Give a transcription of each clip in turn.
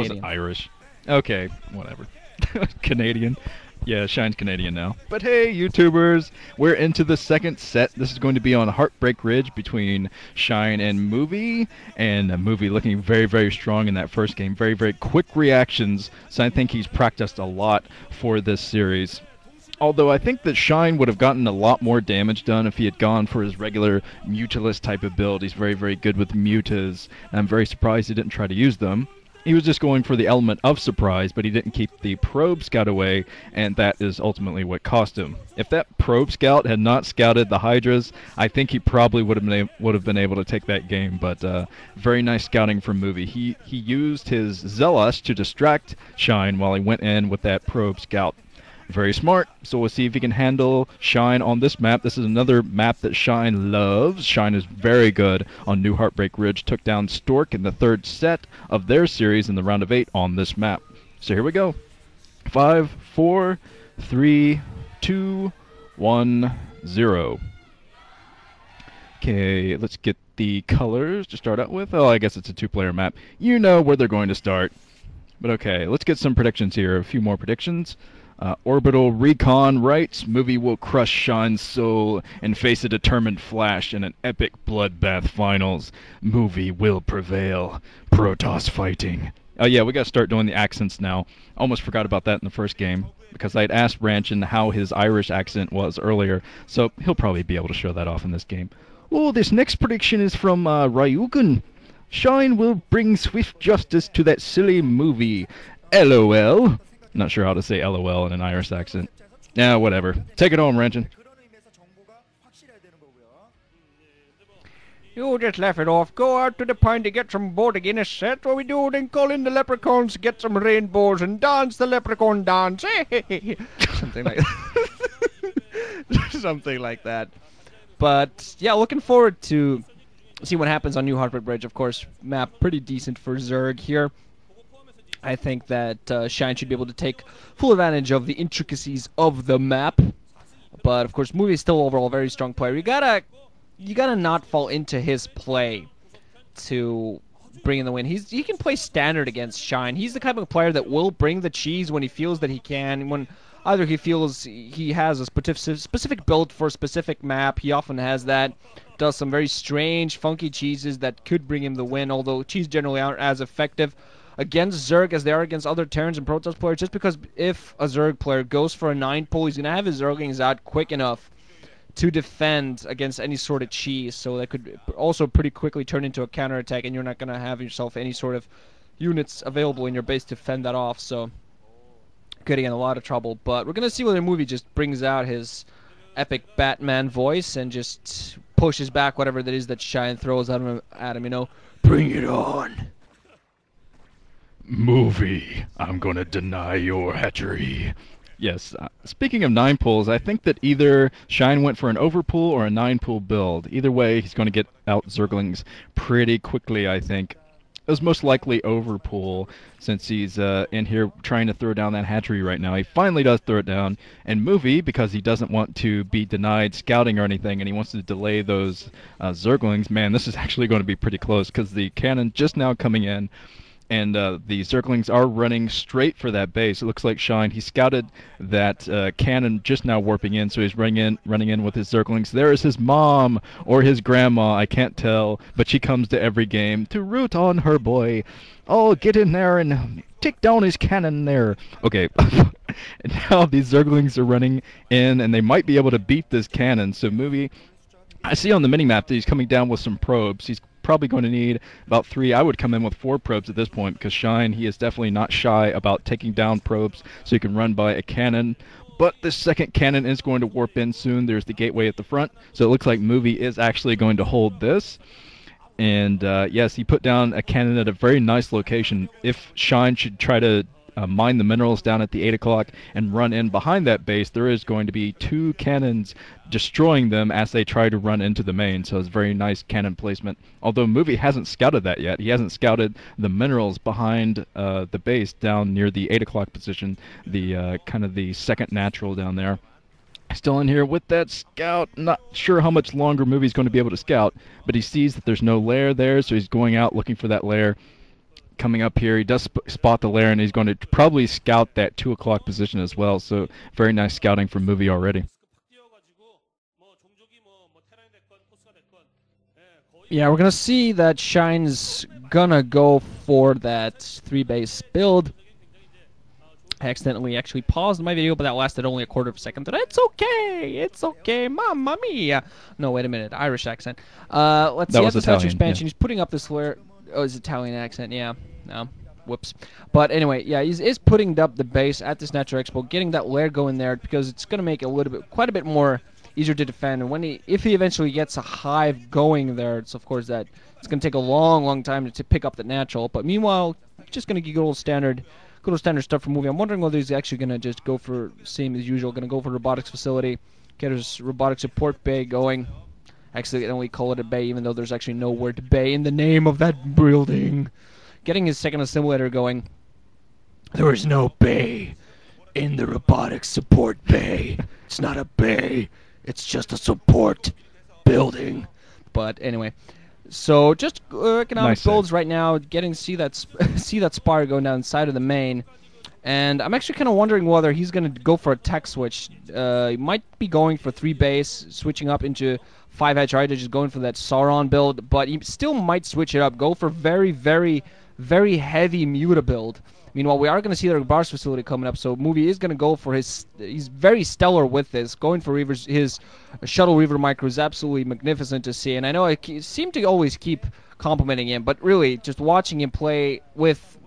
Canadian. Irish. Okay, whatever. Canadian. Yeah, Shine's Canadian now. But hey, YouTubers, we're into the second set. This is going to be on Heartbreak Ridge between Shine and Movie. And Movie looking very, very strong in that first game. Very, very quick reactions. So I think he's practiced a lot for this series. Although I think that Shine would have gotten a lot more damage done if he had gone for his regular Mutalist type of build. He's very, very good with Mutas, and I'm very surprised he didn't try to use them. He was just going for the element of surprise, but he didn't keep the Probe Scout away, and that is ultimately what cost him. If that Probe Scout had not scouted the Hydras, I think he probably would have been able to take that game, but very nice scouting from Movie. He used his Zealous to distract Shine while he went in with that Probe Scout. Very smart, so we'll see if he can handle Shine on this map. This is another map that Shine loves. Shine is very good on New Heartbreak Ridge. Took down Stork in the third set of their series in the round of 8 on this map. So here we go. 5, 4, 3, 2, 1, 0. Okay, let's get the colors to start out with. Oh, I guess it's a two-player map. You know where they're going to start. But okay, let's get some predictions here. A few more predictions. Orbital Recon writes, Movie will crush Shine's soul and face a determined Flash in an epic bloodbath finals. Movie will prevail. Protoss fighting. Oh yeah, we gotta start doing the accents now. Almost forgot about that in the first game, because I'd asked Ranchin how his Irish accent was earlier, so he'll probably be able to show that off in this game. Oh, this next prediction is from Ryugun. Shine will bring swift justice to that silly Movie. LOL. Not sure how to say LOL in an Irish accent. Yeah, whatever. Take it home, Ranchin. You just laugh it off. Go out to the pond to get some boating in a set. What we do, then call in the leprechauns, get some rainbows, and dance the leprechaun dance. Something like that. Something like that. But, yeah, looking forward to see what happens on New Heartbreak Ridge. Of course, map pretty decent for Zerg here. I think that Shine should be able to take full advantage of the intricacies of the map. But, of course, Movie is still overall a very strong player. You gotta not fall into his play to bring in the win. He can play standard against Shine. He's the type of player that will bring the cheese when he feels that he can. When either he feels he has a specific build for a specific map, he often has that. Does some very strange, funky cheeses that could bring him the win, although cheese generally aren't as effective against Zerg as they are against other Terrans and Protoss players, just because if a Zerg player goes for a 9 pull, he's going to have his Zerglings out quick enough to defend against any sort of cheese, so that could also pretty quickly turn into a counterattack, and you're not going to have yourself any sort of units available in your base to fend that off, so could get in a lot of trouble. But we're going to see whether Movie just brings out his epic Batman voice and just pushes back whatever that is that Shine throws at him, you know. Bring it on! Movie, I'm gonna deny your hatchery. Yes, speaking of 9 pulls, I think that either Shine went for an overpull or a 9-pull build. Either way, he's going to get out Zerglings pretty quickly, I think. It was most likely overpull, since he's in here trying to throw down that hatchery right now. He finally does throw it down, and Movie, because he doesn't want to be denied scouting or anything, and he wants to delay those Zerglings, man, this is actually going to be pretty close, because the cannon just now coming in, and the Zerglings are running straight for that base. It looks like Shine, he scouted that cannon just now warping in, so he's running in with his Zerglings. There is his mom, or his grandma, I can't tell, but she comes to every game to root on her boy. Oh, get in there and take down his cannon there. Okay, and now these Zerglings are running in, and they might be able to beat this cannon, so Movie, I see on the minimap that he's coming down with some probes. He's probably going to need about 3. I would come in with 4 probes at this point, because Shine, he is definitely not shy about taking down probes so he can run by a cannon. But this second cannon is going to warp in soon. There's the gateway at the front, so it looks like Movie is actually going to hold this. And yes, he put down a cannon at a very nice location. If Shine should try to mine the minerals down at the 8 o'clock and run in behind that base, there is going to be 2 cannons destroying them as they try to run into the main, so it's very nice cannon placement. Although Movie hasn't scouted that yet. He hasn't scouted the minerals behind the base down near the 8 o'clock position, the kind of the second natural down there. Still in here with that scout. Not sure how much longer Movie's going to be able to scout, but he sees that there's no lair there, so he's going out looking for that lair. coming up here. He does spot the lair, and he's going to probably scout that 2 o'clock position as well. So very nice scouting from Movie already. Yeah, we're gonna see that Shine's gonna go for that 3-base build. I accidentally actually paused my video, but that lasted only a quarter of a second. But it's okay. It's okay. Mamma mia. No, wait a minute. Irish accent. Let's see. At the Italian expansion, he's putting up this flare. Oh, it's Italian accent. Yeah. No. Whoops. But anyway, yeah, he's putting up the base at this Natural Expo, getting that lair going there because it's going to make it quite a bit more easier to defend. And if he eventually gets a hive going there, it's of course that it's going to take a long time to pick up the natural. But meanwhile, just going to get good old standard stuff from Movie. I'm wondering whether he's actually going to just go for same as usual, going to go for robotics facility, get his robotic support bay going. Accidentally call it a bay, even though there's actually no word bay in the name of that building. Getting his second assimilator going. There is no bay in the robotics support bay. It's not a bay. It's just a support building. But anyway, so just economic builds right now. See that spire going down inside of the main, and I'm actually kind of wondering whether he's going to go for a tech switch. He might be going for 3 base, switching up into 5 hatch, right? Just going for that Sauron build, but he still might switch it up. Go for very heavy Muta build. Meanwhile, we are going to see the robotics facility coming up, so Movie is going to go for he's very stellar with this. Going for Reavers, his shuttle Reaver micro is absolutely magnificent to see, and I know I seem to always keep complimenting him, but really, just watching him play with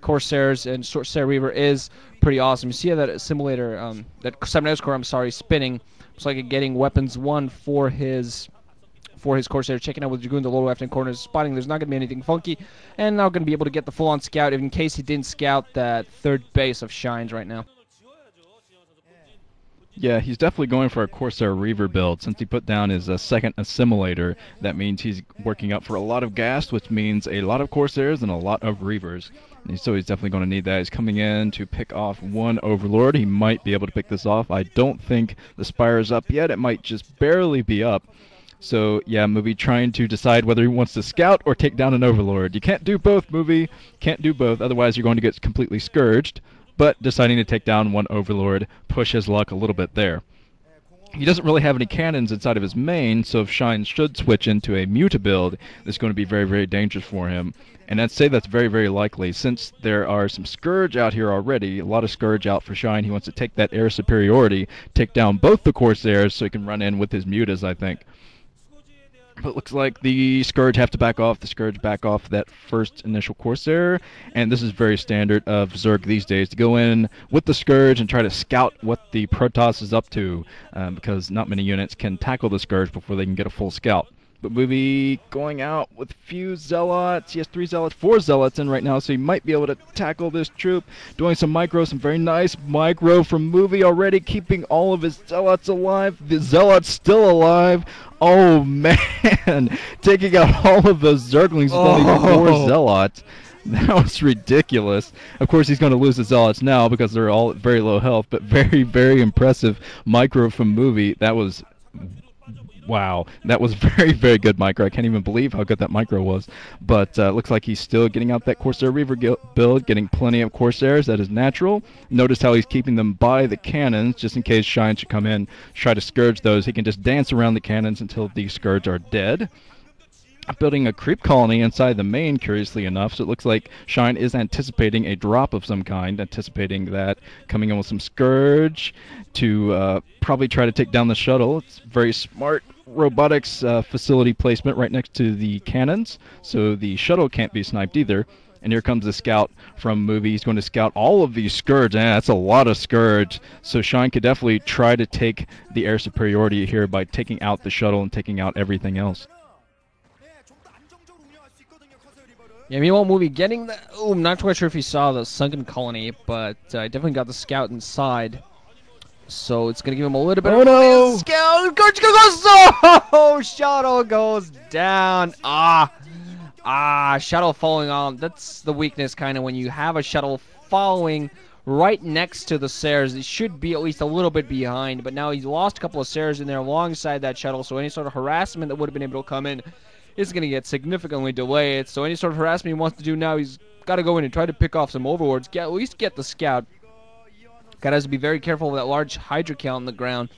Corsairs and Corsair Reaver is pretty awesome. You see that assimilator, that 7S core, I'm sorry, spinning. Looks like getting weapons 1 for his Corsair, checking out with Dragoon the lower left-hand corner, spotting there's not going to be anything funky, and now going to be able to get the full-on scout in case he didn't scout that 3rd base of Shines right now. Yeah, he's definitely going for a Corsair Reaver build. Since he put down his second assimilator, that means he's working up for a lot of gas, which means a lot of Corsairs and a lot of Reavers. And so he's definitely going to need that. He's coming in to pick off 1 Overlord. He might be able to pick this off. I don't think the Spire is up yet. It might just barely be up. So, yeah, Movie trying to decide whether he wants to scout or take down an Overlord. You can't do both, Movie. Can't do both, otherwise you're going to get completely scourged. But deciding to take down 1 Overlord, push his luck a little bit there. He doesn't really have any cannons inside of his main, so if Shine should switch into a Muta build, it's going to be very dangerous for him. And I'd say that's very likely, since there are some Scourge out here already, a lot of Scourge out for Shine. He wants to take that air superiority, take down both the Corsairs so he can run in with his Mutas, I think. But it looks like the Scourge have to back off. The Scourge back off that first initial Corsair. And this is very standard of Zerg these days, to go in with the Scourge and try to scout what the Protoss is up to, because not many units can tackle the Scourge before they can get a full scout. But Movie going out with a few Zealots. He has 3 Zealots, 4 Zealots in right now, so he might be able to tackle this troop. Doing some very nice micro from Movie already, keeping all of his Zealots alive. The Zealots still alive. Oh, man. Taking out all of those Zerglings with only 4 Zealots. That was ridiculous. Of course, he's going to lose the Zealots now because they're all at very low health, but very impressive micro from Movie. That was... wow, that was very good micro. I can't even believe how good that micro was. But looks like he's still getting out that Corsair Reaver build, getting plenty of Corsairs. That is natural. Notice how he's keeping them by the cannons, just in case Shine should come in, try to Scourge those. He can just dance around the cannons until the Scourge are dead. Building a creep colony inside the main, curiously enough, so it looks like Shine is anticipating a drop of some kind, anticipating that, coming in with some Scourge to probably try to take down the shuttle. It's very smart robotics facility placement right next to the cannons, so the shuttle can't be sniped either. And here comes the scout from Movie. He's going to scout all of these Scourge. That's a lot of Scourge. So Shine could definitely try to take the air superiority here by taking out the shuttle and taking out everything else. Yeah, meanwhile, Movie getting the... Oh, I'm not quite sure if he saw the sunken colony, but I definitely got the scout inside. So it's going to give him a little bit of... no! Scout goes... Oh, shuttle goes down. Shuttle falling on. That's the weakness, kind of, when you have a shuttle following right next to the Sairs. It should be at least a little bit behind, but now he's lost a couple of Sairs in there alongside that shuttle, so any sort of harassment that would have been able to come in is going to get significantly delayed. So any sort of harassment he wants to do now, he's Gotta go in and try to pick off some overlords. At least get the scout. Gotta have to be very careful with that large Hydra count on the ground.